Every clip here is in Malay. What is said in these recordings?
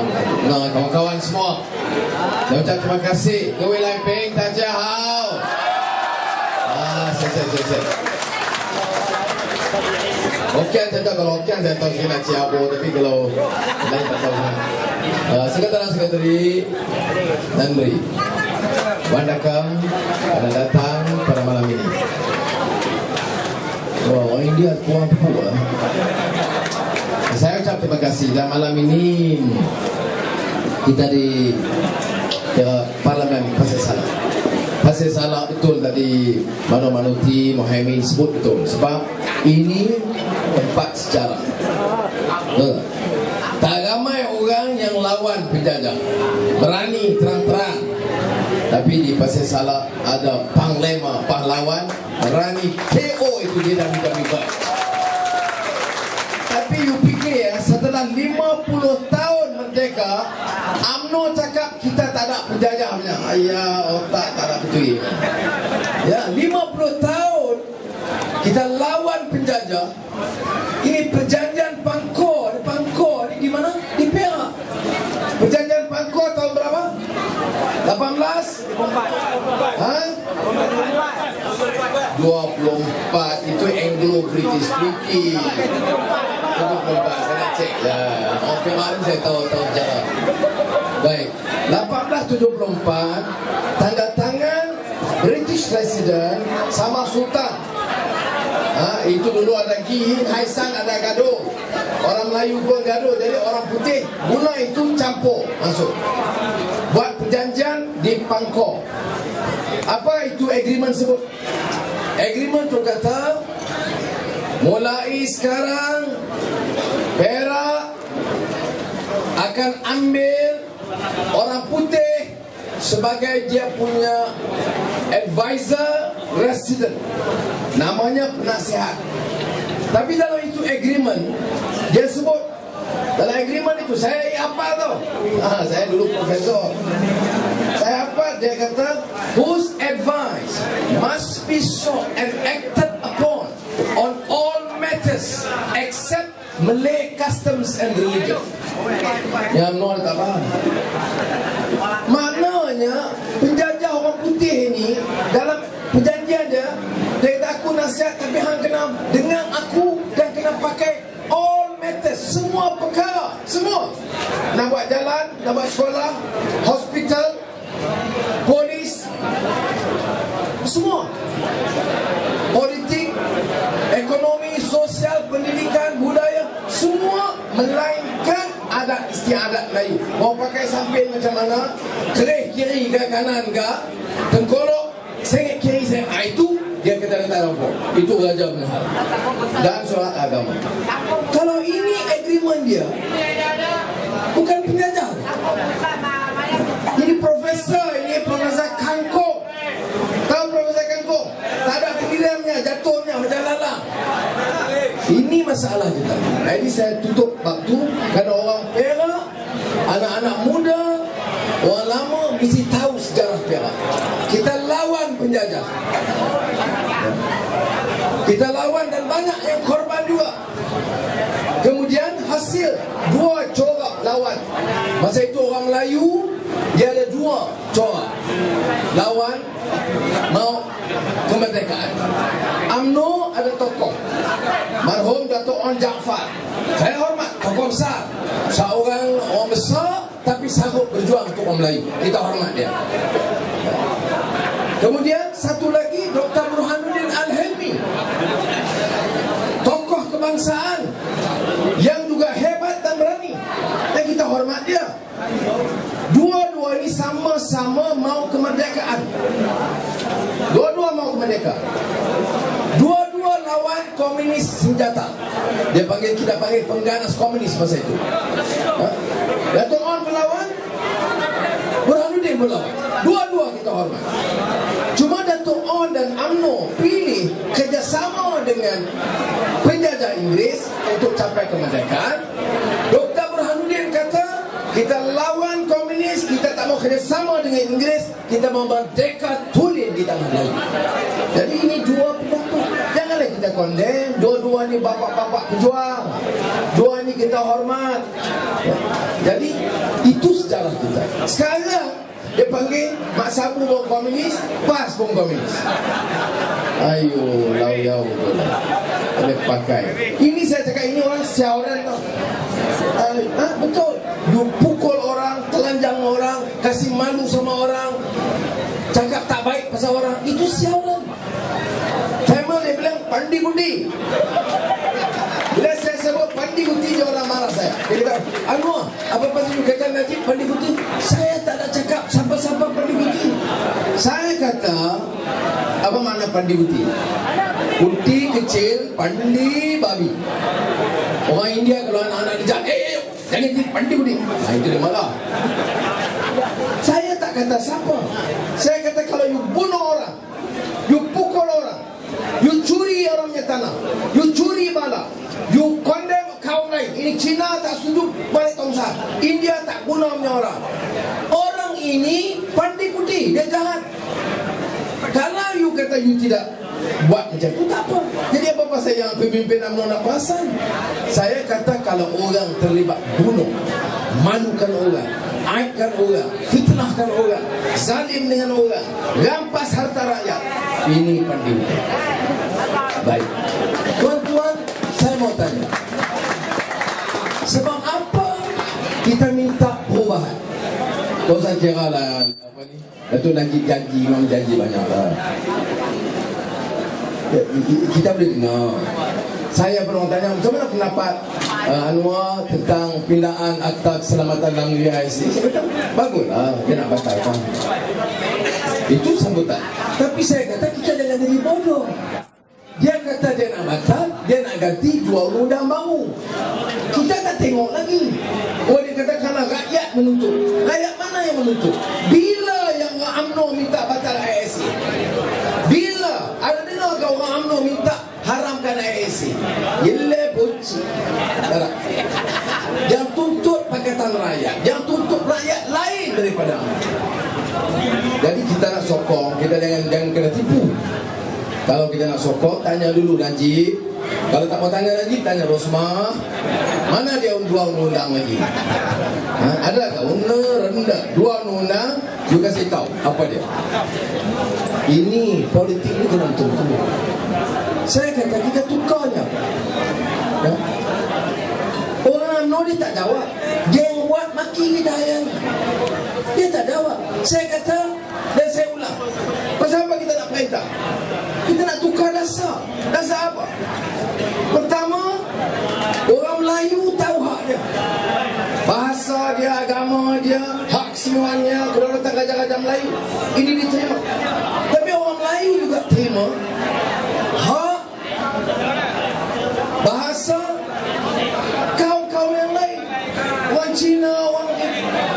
Nah, kawan-kawan semua, saya ucap terima kasih. Kewe Lai Peng, Tajah Hao. Saya. Hokian saya tahu, kalau Hokian saya tahu saya nak Ciabo, tapi kalau lain tak tahu. Sekretari Nanri, Wandakam pada datang pada malam ini. Wah, orang India kurang apa? Saya ucap terima kasih. Dan malam ini kita di Parlimen Pasir Salah. Pasir Salah betul tadi Mano Manuti Mohaimin sebut betul. Sebab ini tempat sejarah. Tak ramai orang yang lawan penjajah, berani terang-terang. Tapi di Pasir Salah ada panglima, pahlawan, berani KO itu dia dah buat. Tapi you fikir ya, setelah 50 tahun merdeka, UMNO cakap kita tak ada penjajah punya. Ayah, otak tak ada betul. Ya, 50 tahun kita lawan penjajah. Ini perjanjian Pangkor. Pangkor ni di mana? Di Perak. Perjanjian Pangkor tahun berapa? 18? 24 itu Anglo-British Treaty. 24 saya nak cek ya. Oh, kemarin saya tahu sejarah. Baik, 1874 tanda tangan British Resident sama Sultan. Itu dulu ada Gi, Haisan ada gaduh. Orang Melayu pun gaduh, jadi orang putih guna itu campur masuk. Buat perjanjian di Pangkor. Apa itu agreement sebut? Agreement tu kata mulai sekarang Perak akan ambil orang putih sebagai dia punya advisor resident, namanya penasihat. Tapi dalam itu agreement dia sebut, dalam agreement itu saya apa tau? Saya dulu profesor. Saya apa? Dia kata whose advice must be sought and acted upon on all matters except Malay customs and religion. Yang nol tak faham. Maknanya penjajah orang putih ini dalam perjanjian dia kata aku nasihat tapi hang kena dengar aku dan kena pakai all matters, semua perkara, semua. Nak buat jalan, nak buat sekolah, hospital, polis, semua. Politik, ekonomi, sosial, pendidikan, budaya, semua melainkan adat istiadat Melayu. Mau pakai samping macam mana, kerih kiri ke kanan ke, tengkorok sengit kiri sengit, itu dia kata dalam pokok. Itu Raja Benhal dan surat agama. Kalau ini agreement dia, bukan penjajah. Ini profesor, ini Profesor Kangkong. Tahu Profesor Kangkong? Tak ada pilihannya, jatuhnya macam lalang. Ini masalah kita. Jadi saya tutup bab tu kerana orang Perak, anak-anak muda, orang lama mesti tahu sejarah Perak. Kita lawan penjajah. Kita lawan dan banyak yang korban juga. Kemudian hasil dua corak lawan. Masa itu orang Melayu dia ada dua corak lawan mau kemerdekaan. UMNO ada tokoh marhum Datuk On Jaafar. Saya hormat tokoh besar, seorang orang besar tapi sanggup berjuang untuk orang Melayu. Kita hormat dia. Kemudian satu lagi Dr. Burhanuddin Al-Helmi, tokoh kebangsaan yang juga hebat dan berani, dan kita hormat dia. Dua-dua ini sama-sama mau kemerdekaan. Dua-dua mau kemerdekaan. Dua-dua lawan komunis senjata. Dia panggil, kita panggil pengganas komunis masa itu. Datuk On melawan, Burhanuddin melawan. Dua-dua kita hormat. Cuma Datuk On dan UMNO pilih kerjasama dengan penjajah Inggeris untuk capai kemerdekaan. Dr. Burhanuddin kata kita lawan komunis, kita tak mau kerjasama dengan Inggeris, kita mau merdeka tulen di tanah Melayu. Jadi ini dua pendapat. Janganlah kita kita condemn. Dua-dua ni bapak-bapak pejuang, dua ni kita hormat. Jadi itu sejarah kita. Sekarang dia panggil Mak Sabu pun komunis, PAS pun komunis. Ayo, lau-yau boleh pakai. Ini saya cakap, ini orang siaran tau. Betul. You pukul orang, telanjang orang, kasih malu sama orang, cakap tak baik pasal orang, itu siaran. Tamil dia bilang pandi budi. Bila saya sebut pandi budi, dia orang marah saya. Dia kata, Anwar, apa pasal you kata Najib pandi budi? Saya tak nak cakap siapa-siapa pandi budi. Saya kata, apa makna pandi budi? Budi kecil, pandi babi. Orang India kalau anak-anak dia jahat, jangan jadi pandi budi. Itu dia marah. Saya tak kata siapa. Saya kata kalau you bunuh orang, you pukul orang, you curi orangnya tanah, you curi bala, you condemn kaum lain. Ini Cina tak setuju balik tongsa, India tak guna punya orang. Orang ini pandai putih, dia jahat. Kalau you kata you tidak buat macam itu, tak apa. Jadi apa pasal yang pemimpin UMNO nak perasan? Saya kata kalau orang terlibat bunuh, malukan orang, aibkan orang, fitnahkan orang, zalim dengan orang, rampas harta rakyat, ini pandai. Baik, tuan-tuan, saya mau tanya, sebab apa kita minta perubahan? Kau saya kira lah apa ni, Datuk Najib janji, memang janji banyak lah. Kita boleh dengar. Saya pernah tanya, macam mana pendapat Anwar tentang pindaan Akta Keselamatan dalam negeri ISC? Saya kata, baguslah, dia nak batalkan. Itu sambutan. Tapi saya kata, kita jangan jadi bodoh. Dia kata dia nak batal, dia nak ganti dua undang baru. Kita tak tengok lagi. Oh, dia kata kalau rakyat menuntut. Rakyat mana yang menuntut? Bila yang UMNO minta batal ISC? Bila? Ada dengar ke orang UMNO minta haramkan ISC? Yelah poci. Yang tuntut Pakatan Rakyat, yang tuntut rakyat lain daripada UMNO. Jadi kita nak sokong, kita jangan kena tipu. Kalau kita nak sokong, tanya dulu Najib. Kalau tak mau tanya Najib, tanya Rosmah. Mana dia dua undang lagi? Ada tak? Rendah. Dua undang, you kasih tahu apa dia. Ini politik ni kena betul-betul. Saya kata kita tukarnya. Ya? Orang UMNO dia tak jawab. Geng buat maki kita yang dia tak jawab. Saya kata, dan saya ulang, pasal apa kita nak perintah? Kita nak tukar dasar. Dasar apa? Pertama, orang Melayu tahu hak dia, bahasa dia, agama dia, hak semuanya, kedaulatan raja-raja Melayu. Ini diterima. Tapi orang Melayu juga terima hak, bahasa kaum-kaum yang lain. Orang Cina, orang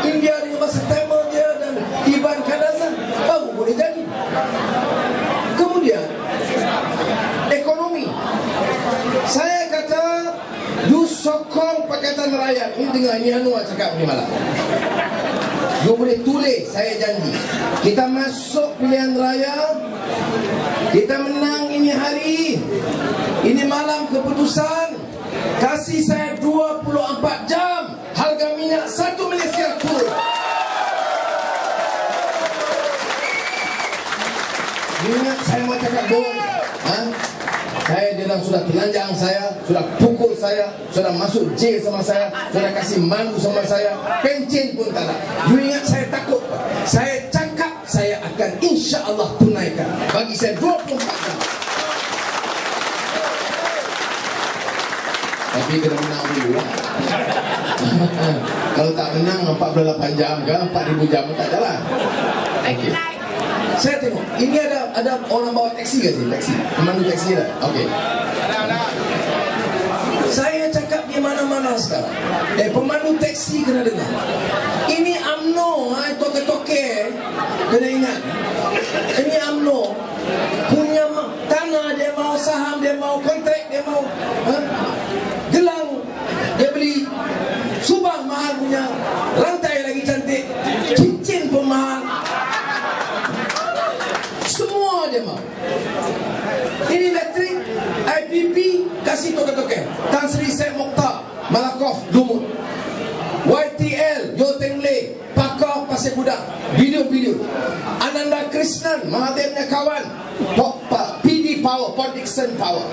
India dengan bahasa Tamil dia dan Iban Kadazan baru boleh jadi. Kemudian ekonomi. Saya kata you sokong Pakatan Rakyat. Ini dengar, ini Anwar cakap ni malam. You boleh tulis, saya janji. Kita masuk pilihan raya, kita menang ini hari, ini malam keputusan. Kasih saya 24 jam, harga minyak 1 Malaysia turun. Ingat saya mau cakap bohong. Saya dia sudah telanjang saya, sudah pukul saya, sudah masuk jail sama saya, sudah kasih malu sama saya, pencen pun tak ada. You ingat saya takut? Saya cakap saya akan insya Allah tunaikan. Bagi saya 24 jam. Tapi kena menang dulu lah. Kalau tak menang 48 jam ke 4,000 jam tak jalan. Okay. Saya tengok, ini ada orang bawa taksi ke sini? Taksi, pemandu taksi lah. Okey. Saya cakap di mana-mana sekarang. Pemandu taksi kena dengar. Ini UMNO, toke-toke, kena ingat. Ini UMNO punya tanah, dia mau saham, dia mau kontrak, dia mau gelang, dia beli subang mahal punya, rantai lagi cantik, cincin pun mahal. Semua dia mau. Ini elektrik, IP kasih token-token. Tan Sri Syed Mokhtar Malakoff Lumut, YTL Yoteng Le Pakar Pasir Gudang, video-video. Ananda Krishnan Mahathirnya kawan, PD Power, Port Dickson Power.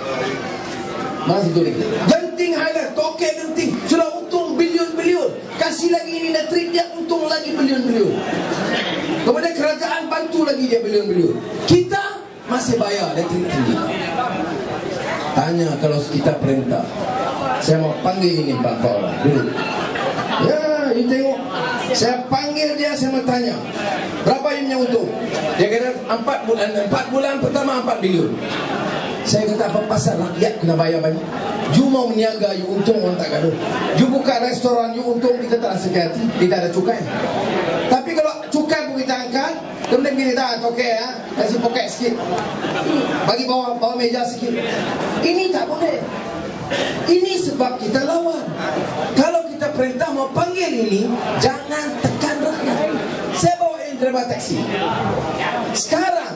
Mana situ lagi? Genting Highland, token genting sudah untung bilion-bilion. Kasih lagi ini dan trip dia untung lagi bilion-bilion. Kemudian kerajaan bantu lagi dia bilion-bilion. Kita masih bayar elektrik tinggi. Tanya kalau kita perintah, saya mau panggil ini Pak Paula dulu. Ya, you tengok. Saya panggil dia, saya mau tanya, berapa yang untung? Dia kata 4 bulan pertama 4 bilion. Saya kata, apa pasal rakyat kena bayar banyak? You mau meniaga, you untung, orang tak gaduh. You buka restoran, you untung, kita tak rasa hati, kita ada cukai. Tapi kalau cukai pun kita angkat, kemudian kita tak okey ya, kasih poket sikit, bagi bawah meja sikit. Ini tak boleh. Ini sebab kita lawan. Kalau kita perintah mau panggil ini, jangan tekan rakyat. Saya bawa yang driver taksi. Sekarang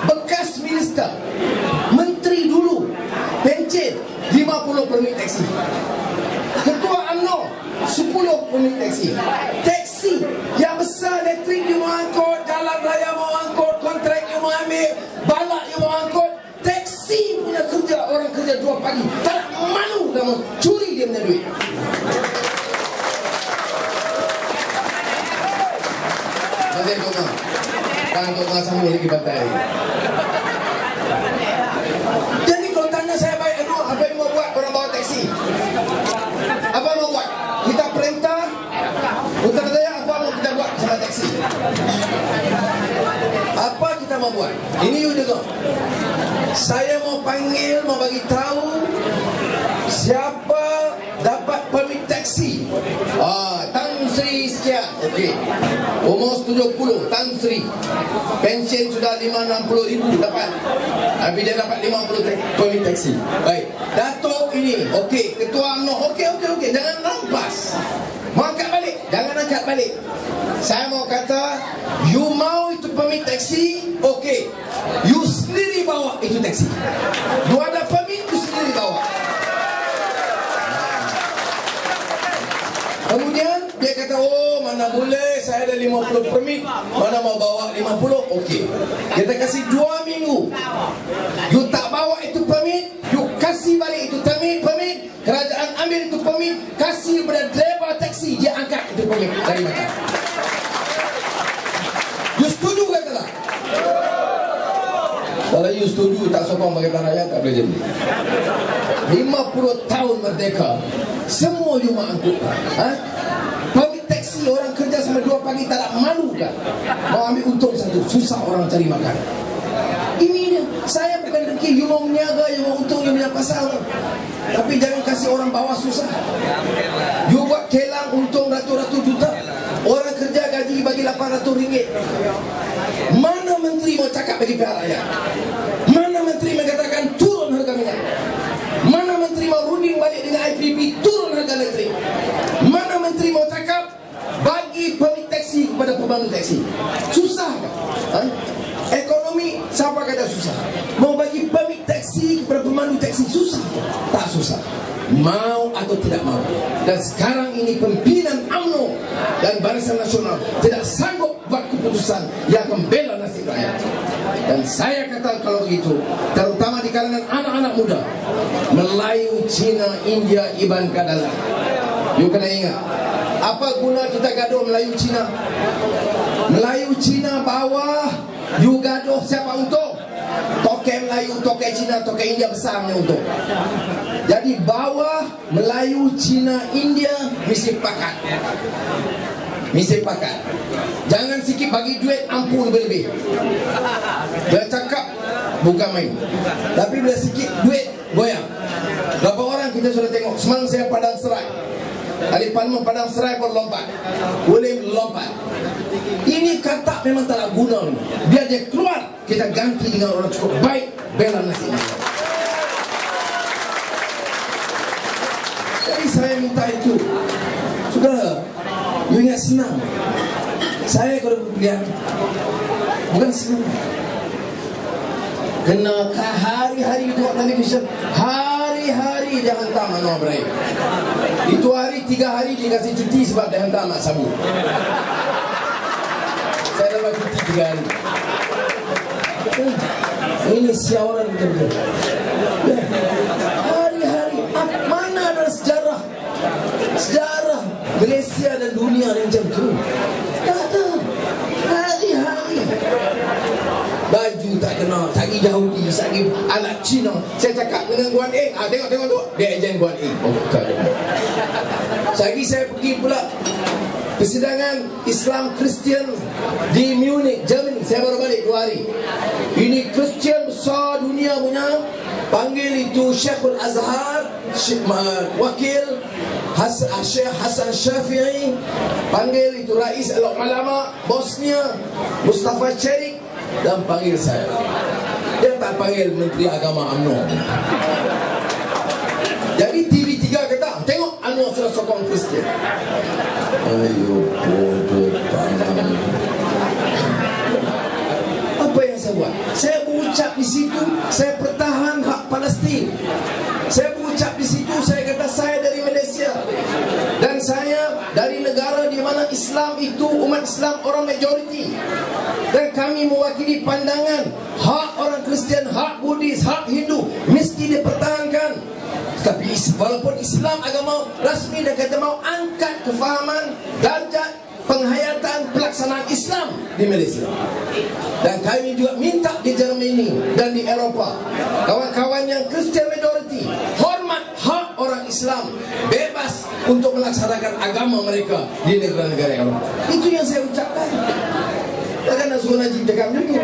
bekas minister, menteri dulu, pencen 50 permit taksi. Ketua UMNO 10 permit taksi. Taksi yang besar, elektrik you mau angkut, jalan raya mau angkut, kontrak you mau ambil, balak you mau angkut. Taksi punya kerja, orang kerja 2 pagi, tak malu dah mau curi dia punya duit. Nanti Tongah, Kang Tongah sambung lagi bantai. Jadi kalau tanya saya baik, aduh, apa yang mau buat orang bawa taksi? Apa mau buat? Kita perintah, Putrajaya apa mau kita buat sama taksi? Apa kita mau buat? Ini you dengar. Saya mau panggil, mau bagi tahu siapa dapat permit taksi. Tan Sri sekian, okey. Umur 70, Tan Sri. Pension sudah 5-60 ribu dapat. Tapi dia dapat 50 permit taksi. Baik. Datuk ini, okey. Ketua UMNO, okey. Jangan rampas. Mau angkat balik? Jangan angkat balik. Saya mau kata, you mau itu permit taksi, okey. You sendiri bawa itu taksi. You ada permit, you sendiri bawa. Kemudian dia kata, oh mana boleh, saya ada 50 permit, mana mau bawa 50, okey. Kita kasih 2 minggu. You tak bawa itu permit, you kasih balik itu permit, kerajaan ambil itu permit, kasih kepada driver taksi, dia angkat itu permit dari mana. You setuju kata tak? Kalau you setuju, tak sokong bagi rakyat, tak boleh jadi. 50 tahun merdeka, semua you angkut. Permit taksi orang kerja sampai 2 pagi tak nak malu kan? Mau ambil untung satu, susah orang cari makan. Ini dia, saya bukan dengki, you mau meniaga, you mau untung, you punya pasal. Tapi jangan kasih orang bawah susah. You buat kelang untung ratus-ratus juta, orang kerja gaji bagi 800 ringgit. Mana menteri mau cakap bagi pihak rakyat? Mana menteri mengatakan turun harga minyak? Mana menteri mau runding balik dengan IPP turun harga elektrik? Mana menteri mau cakap bagi permit taksi kepada pemandu taksi? Susah kan? Ekonomi, siapa kata susah? Mau bagi permit taksi kepada pemandu taksi susah? Tak susah. Mau atau tidak mau. Dan sekarang ini pimpinan UMNO dan Barisan Nasional tidak sanggup buat keputusan yang akan bela nasib rakyat. Dan saya kata kalau begitu, terutama di kalangan anak-anak muda, Melayu, Cina, India, Iban Kadalah, you kena ingat, apa guna kita gaduh Melayu Cina? Melayu Cina bawah, you gaduh siapa untung? Token Melayu, token Cina, token India besarnya untung. Jadi bawah Melayu, Cina, India mesti pakat. Mesti pakat. Jangan sikit bagi duit ampun lebih-lebih. Dia cakap bukan main. Tapi bila sikit duit goyang. Berapa orang kita sudah tengok. Semalam saya Padang Serai. Hari Parlimen Padang Serai pun lompat. Boleh lompat. Ini kata memang tak ada guna. Biar dia keluar, kita ganti dengan orang cukup baik, bela nasib. Jadi saya minta itu. Saudara, you ingat senang. Saya kalau berpilihan, bukan senang. Kena hari-hari tengok television, hari-hari dia hantar Anwar Ibrahim. Itu hari 3 hari dia kasih cuti sebab dia hantar Mat Sabu. Saya dapat cuti 3 hari. Ini siaran betul-betul. Hari-hari mana ada sejarah Malaysia dan dunia yang macam tu? Tak ada. Hari-hari baju tak kenal, sagi Yahudi, sagi anak Cina. Saya cakap dengan Guan Eng, tengok tu, dia ejen Guan Eng. Oh bukan. Sagi saya pergi pula persidangan Islam Kristian di Munich, Germany. Saya baru balik 2 hari. Ini Kristian besar dunia punya. Panggil itu Syekhul Azhar, wakil Syekh Hasan Syafi'i. Panggil itu Rais Al-Ulama Bosnia Mustafa Cerik. Dan panggil saya. Dia tak panggil Menteri Agama UMNO. Jadi TV3 kata, tengok Anwar sudah sokong Kristian. Ayo bodoh tangan. Apa yang saya buat? Saya berucap di situ, saya pertahan hak Palestin. Saya berucap di situ, saya kata saya dari Malaysia. Dan saya dari negara di mana Islam itu, umat Islam orang majoriti. Dan kami mewakili pandangan hak orang Kristian, hak Buddhis, hak Hindu mesti dipertahankan. Tapi walaupun Islam agama rasmi dan kata mau angkat kefahaman darjat penghayatan pelaksanaan Islam di Malaysia. Dan kami juga minta di Germany dan di Eropah, kawan-kawan yang Kristian majority hormat hak orang Islam bebas untuk melaksanakan agama mereka di negara-negara Eropah. Itu yang saya ucapkan. Takkan nak suruh Najib cakap macam tu.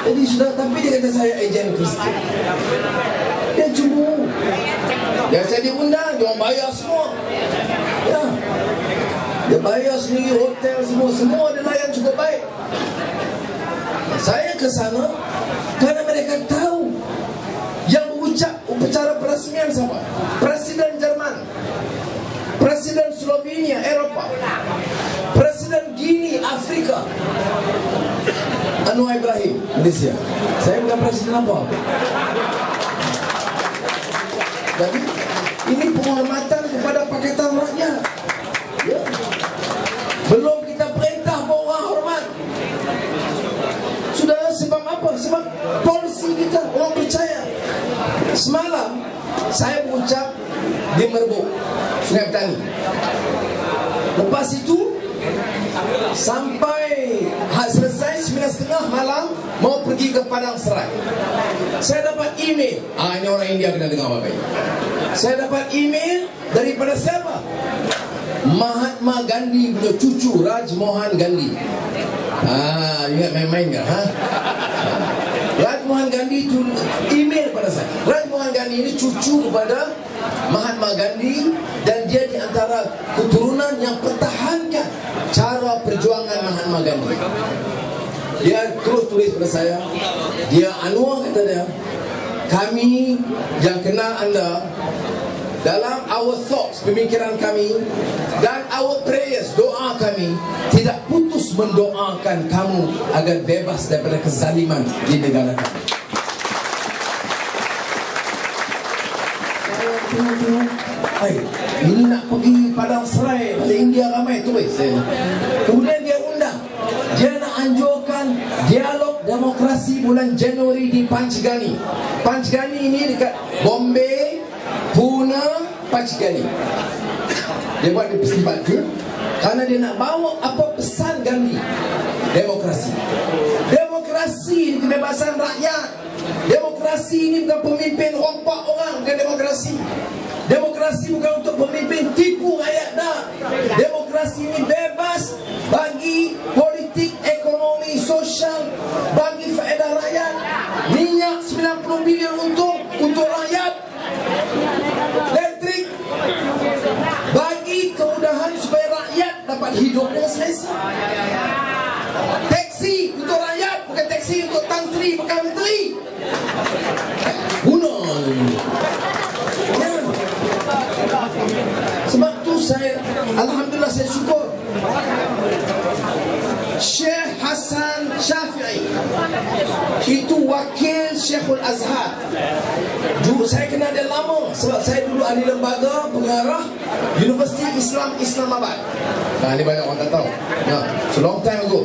Jadi sudah, tapi dia kata saya ejen Kristian. Dia cuma yang saya diundang, dia orang bayar semua. Ya, dia bayar sendiri, hotel semua dia layan cukup baik. Saya ke sana kerana mereka tahu yang berucap upacara perasmian siapa? Presiden Jerman, Presiden Slovenia, Eropah, Presiden Guinea, Afrika, Anwar Ibrahim, Malaysia. Saya bukan presiden apa. Jadi ini penghormatan kepada Pakatan Rakyat. Ya. Belum kita perintah bahawa orang hormat. Sudah, sebab apa? Sebab polisi kita, orang percaya. Semalam saya berucap di Merbuk, Sungai Petani. Lepas itu sampai selesai 9:30 malam mau pergi ke Padang Serai. Saya dapat email. Ini orang India kena dengar baik. Saya dapat email daripada siapa? Mahatma Gandhi punya cucu, Raj Mohan Gandhi. Ingat main-main kan? Raj Mohan Gandhi itu email pada saya. Raj Mohan Gandhi ini cucu kepada Mahatma Gandhi dan dia di antara keturunan yang pertahankan cara perjuangan Mahatma Gandhi. Dia terus tulis pada saya. Dia Anwar kata dia, kami yang kenal anda dalam our thoughts, pemikiran kami dan our prayers, doa kami tidak putus mendoakan kamu agar bebas daripada kezaliman di negara kami. Ini nak pergi Padang Serai, pada India ramai tulis. Kemudian dia undang, dia nak anjurkan dialog demokrasi bulan Januari di Panchgani. Panchgani ini dekat Bombay, Pune, Panchgani. Dia buat di tempat tu kerana dia nak bawa apa pesan Gandhi. Demokrasi. Demokrasi ini kebebasan rakyat. Demokrasi ini bukan pemimpin rompak orang, bukan demokrasi. Demokrasi bukan untuk pemimpin tipu rakyat dah. Demokrasi ini bebas bagi politik, ekonomi, sosial, bagi faedah rakyat. Minyak 90 bilion untuk rakyat. Elektrik bagi kemudahan supaya rakyat dapat hidup dengan selesa. Taksi untuk rakyat, bukan taksi untuk Tan Sri, bukan menteri. Guna. Sebab tu saya, alhamdulillah saya syukur Syekh Hasan Syafi'i itu wakil Syekhul Azhar, saya kenal dia lama sebab saya dulu ahli lembaga pengarah Universiti Islam Islamabad. Nah, ini banyak orang tak tahu. Nah, so long time ago.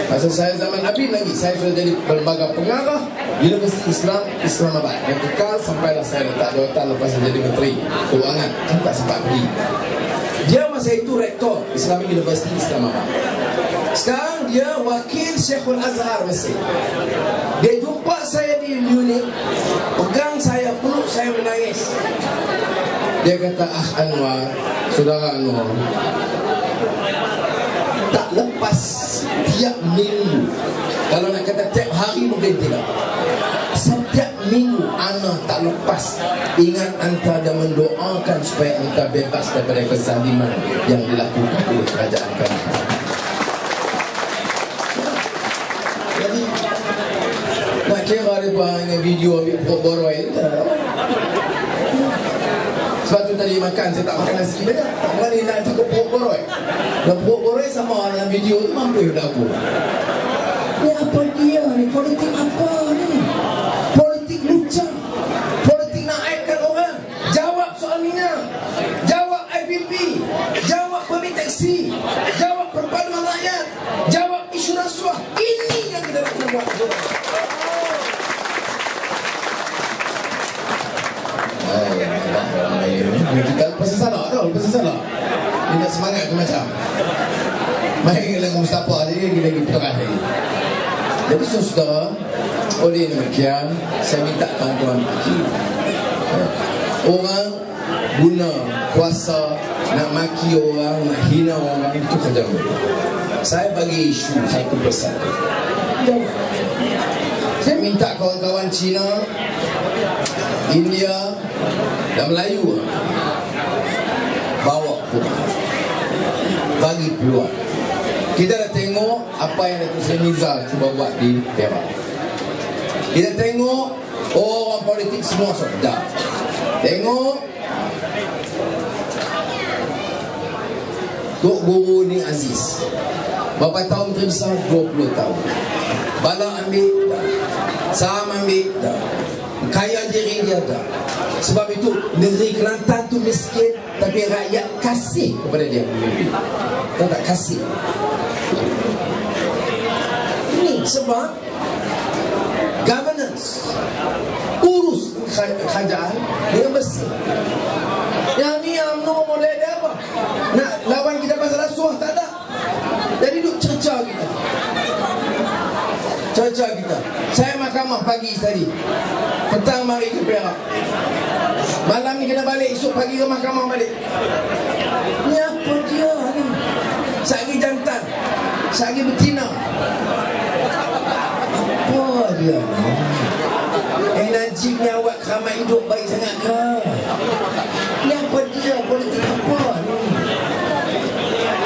Masa saya zaman Abid lagi, saya sudah jadi lembaga pengarah Universiti Islam Islamabad. Yang kekal sampailah saya letak 2 tahun lepas saya jadi Menteri Keuangan. Saya tak sempat pergi. Dia masa itu rektor Islamic University Islamabad. Sekarang dia wakil Syekhul Azhar Mesir. Dia jumpa saya di unit, pegang saya, peluk saya, menangis. Dia kata, Anwar, saudara Anwar, Tak lepas tiap minggu, kalau nak kata tiap hari mungkin tidak, setiap minggu ana tak lepas ingat anta dan mendoakan supaya anta bebas daripada kezaliman yang dilakukan oleh kerajaan kami. Jadi nak kira mereka dengan video ambil pokok boroi sebab tu tadi makan, saya tak makan nasi banyak, tak berani nak cukup pokok boroi. Dan pokok boroi sama dalam video tu mampu dah aku. Ni apa dia ni? Politik apa ni? Politik lucah. Politik nak aibkan orang. Jawab soal minyak. Jawab IPP. Jawab permit taksi. Jawab perpaduan rakyat. Jawab isu rasuah. Ini yang kita nak buat. kita pasal salah tau, pasal salah. Dia nak semangat tu macam main dengan Mustafa dia lagi perang lagi. Jadi saudara, oleh demikian saya minta kawan-kawan maki, orang guna kuasa nak maki orang, nak hina orang, itu kerja mereka. Saya bagi isu satu persatu. Saya minta kawan-kawan Cina, India dan Melayu bawa pulang, bagi peluang. Kita dah tengok apa yang Datuk Seri Nizar cuba buat di Perak. Kita tengok orang politik semua sedar. Tengok Tok Guru ni Aziz, berapa tahun Menteri Besar? 20 tahun. Bala ambil dah, Saham ambil dah, kaya diri dia dah. Sebab itu negeri Kelantan tu miskin, tapi rakyat kasih kepada dia pemimpin. Dia tak kasih. Ini sebab governance, urus kerajaan dengan bersih. Yang ni UMNO model dia apa? Nak lawan kita pasal rasuah tak ada. Jadi duk cerca kita. Cerca kita. Saya mahkamah pagi tadi, petang mari ke Perak, malam ni kena balik, esok pagi ke mahkamah balik. Ni apa dia ni? Sagi jantan, sagi betina. Apa dia ni? Najib ni awak keramat hidup baik sangat ke? Ni apa dia? Politik apa ni?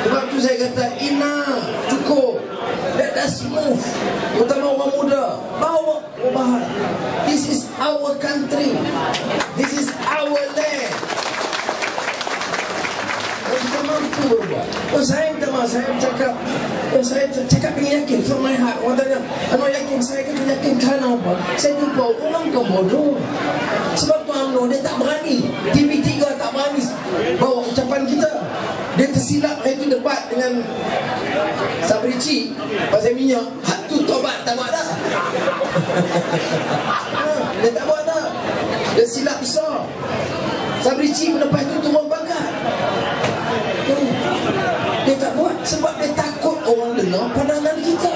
Sebab tu saya kata, cukup. Let us move. Terutama orang muda, bawa perubahan. This is our country. This is our land. Kita mampu berubah. Saya minta maaf, saya cakap dengan yakin from my heart. Orang tanya, Anwar yakin? Saya kata yakin kerana apa? Saya jumpa orang ke bodoh. Sebab tu UMNO dia tak berani, TV3 tak berani bawa ucapan kita. Dia tersilap hari tu debat dengan Sabrici pasal minyak. Hak tu tobat tak buat dah. Dia tak buat dah. Dia silap besar. Sabrici lepas tu turun pangkat. Dia tak buat sebab dia takut orang dengar pandangan kita.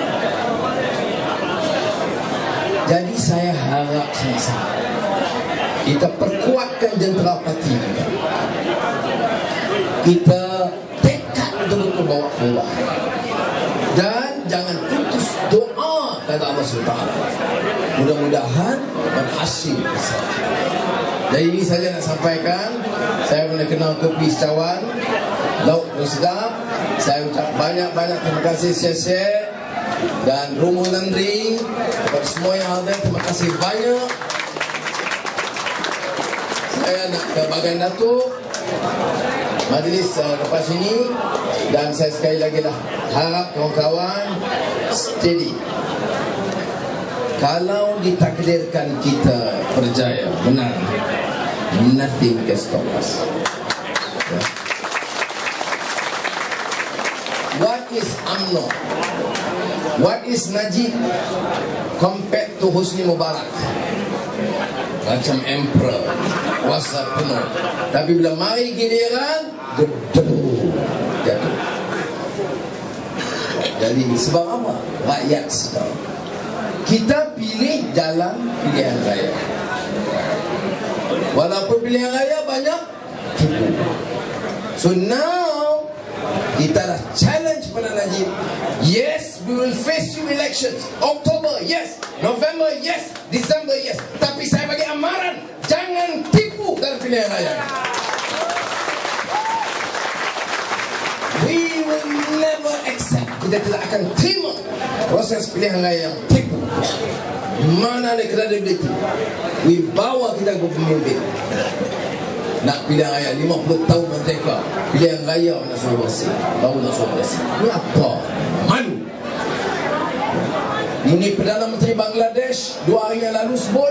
Jadi saya harap sama-sama kita perkuatkan jentera parti kita. Kita tekad untuk bawa perubahan. Dan jangan putus doa kepada Allah SWT. Mudah-mudahan berhasil. Jadi ini saja nak sampaikan. Saya pernah kenal kopi Secawan, lauk pun sedap. Saya ucap banyak-banyak terima kasih Syekh dan Romo Nandri kepada semua yang ada. Terima kasih banyak. Saya nak ke bahagian Datuk majlis lepas ini, dan saya sekali lagi dah harap kawan-kawan steady. Kalau ditakdirkan kita berjaya menang, nothing can stop us. Yeah. What is UMNO? What is Najib compared to Hosni Mubarak? Macam emperor, kuasa penuh. Tapi bila mari giliran, gedung jatuh. Jadi sebab apa? Rakyat sedang. Kita pilih jalan pilihan raya. Walaupun pilihan raya banyak, tipu. So now kita dah challenge pada Najib. Yes, we will face you elections. October, yes. November, yes. December, yes. Tapi saya bagi amaran, jangan tipu dalam pilihan raya. We will never accept. Kita tidak akan terima proses pilihan raya yang tipu. Mana ada credibility? Wibawa kita ke pemimpin. Nak pilihan raya 50 tahun merdeka, pilihan raya nak suruh bersih, baru nak suruh bersih. Ini apa? Malu. Ini Perdana Menteri Bangladesh 2 hari yang lalu sebut,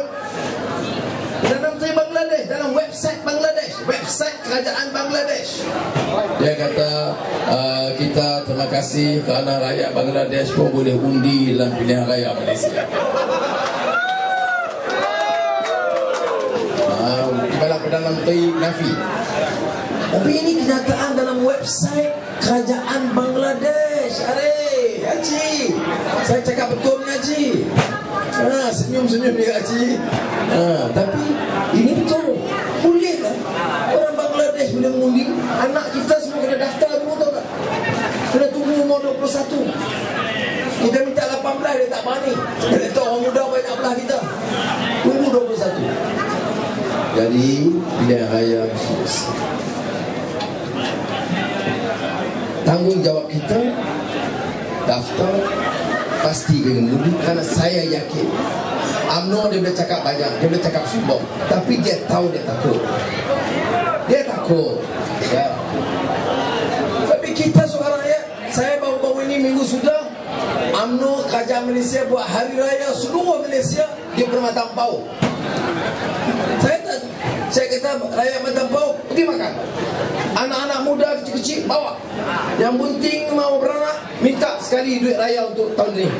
Perdana Menteri Bangladesh dalam website Bangladesh, website kerajaan Bangladesh, dia kata kita terima kasih kerana rakyat Bangladesh pun boleh undi dalam pilihan raya Malaysia. Kepala Perdana Menteri Nafi. Tapi ini kenyataan dalam website kerajaan Bangladesh. Aduh, Haji, saya cakap betul ni Haji. Senyum-senyum dia Haji. Tapi ini betul. Boleh kan orang Bangladesh boleh mengundi? Anak kita semua kena daftar dulu, tahu tak? Kena tunggu umur 21. Kita minta 18, dia tak berani. Dia tahu orang muda banyak belah kita. Tunggu 21. Jadi pilihan raya selesai. Tanggungjawab kita daftar pasti kena undi, kerana saya yakin UMNO dia boleh cakap banyak, dia boleh cakap sombong, tapi dia tahu dia takut. Dia takut. Ya. Tapi kita seorang rakyat, saya baru-baru ini minggu sudah UMNO kerajaan Malaysia buat hari raya seluruh Malaysia di Permata Ampau. Saya kata rakyat Matampau pergi makan. Anak-anak muda kecil-kecil bawa. Yang bunting mau beranak minta sekali duit raya untuk tahun ini.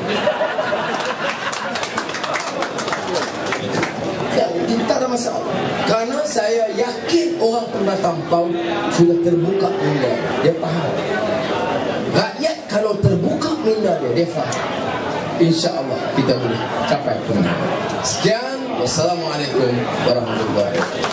Ya, kita ada masalah. Kerana saya yakin orang Matampau sudah terbuka minda. Dia faham. Rakyat kalau terbuka minda dia faham. InsyaAllah kita boleh capai kemenangan. Sekian. Wassalamualaikum warahmatullahi wabarakatuh.